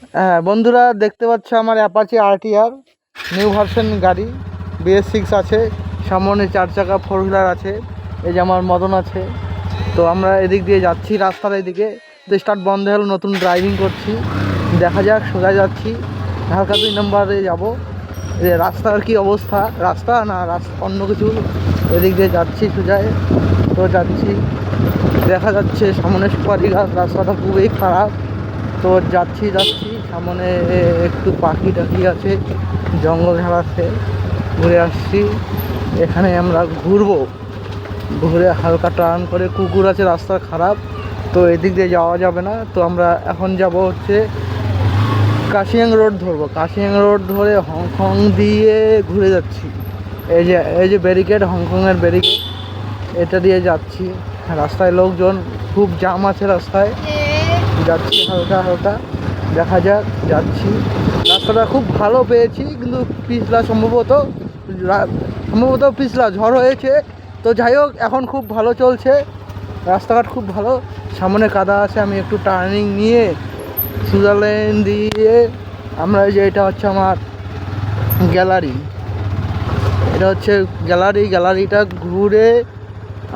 হ্যাঁ বন্ধুরা, দেখতে পাচ্ছ আমার অ্যাপাচি আরটিআর নিউ ভার্সন গাড়ি, BS6 আছে, সামনে 4 চাকা 4 হুইলার আছে। এই যে আমার মদন আছে। তো আমরা এদিক দিয়ে যাচ্ছি, রাস্তার এদিকে তো স্টার্ট বন্ধ হলো, নতুন ড্রাইভিং করছি, দেখা যাক। সোজা যাচ্ছি, হালকা 2 নম্বরে যাব। যে রাস্তার কি অবস্থা, রাস্তা না রাস্তা অন্য কিছু, এদিক দিয়ে যাচ্ছি সোজায়। তো যাচ্ছি, দেখা যাচ্ছে সামনে সুপারি গাছ, রাস্তাটা খুবই খারাপ। তো যাচ্ছি সামনে একটু পাখি টাখি আছে, জঙ্গল ঝাড় আছে, ঘুরে আসছি। এখানে আমরা ঘুরবো, ঘুরে হালকা টার্ন করে, কুকুর আছে, রাস্তা খারাপ, তো এদিক দিয়ে যাওয়া যাবে না। তো আমরা এখন যাব হচ্ছে কাশিয়াং রোড ধরবো, কাশিয়াং রোড ধরে হংকং দিয়ে ঘুরে যাচ্ছি। এই যে ব্যারিকেড, হংকংয়ের ব্যারিকেড, এটা দিয়ে যাচ্ছি। রাস্তায় লোকজন, খুব জাম আছে রাস্তায়, যাচ্ছি হালকা হালকা, দেখা যাক। যাচ্ছি, রাস্তাটা খুব ভালো পেয়েছি, কিন্তু পিছলা সম্ভবত পিছলা ঝড় হয়েছে। তো যাই হোক, এখন খুব ভালো চলছে, রাস্তাঘাট খুব ভালো। সামনে কাদা আছে, আমি একটু টার্নিং নিয়ে সুইজারল্যান্ড দিয়ে আমরা, এই যে এটা হচ্ছে আমার গ্যালারি, এটা হচ্ছে গ্যালারিটা ঘুরে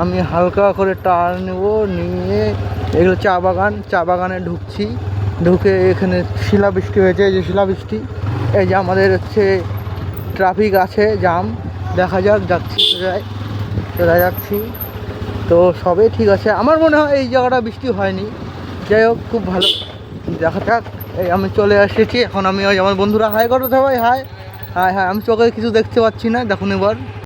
আমি হালকা করে টার্ন নেব, নিয়ে এগুলো চা বাগানে ঢুকছি। ঢুকে এখানে শিলাবৃষ্টি হয়েছে, এই যে শিলাবৃষ্টি, এই যে আমাদের হচ্ছে ট্রাফিক আছে, জাম। দেখা যাক, যাচ্ছি সোজা যাচ্ছি। তো সবই ঠিক আছে, আমার মনে হয় এই জায়গাটা বৃষ্টি হয়নি। যাই হোক, খুব ভালো, দেখা যাক। এই আমি চলে এসেছি এখন। আমি ওই আমার বন্ধুরা হাই করো সবাই, হাই হাই হাই। আমি চোখে কিছু দেখতে পাচ্ছি না, দেখুন এবার।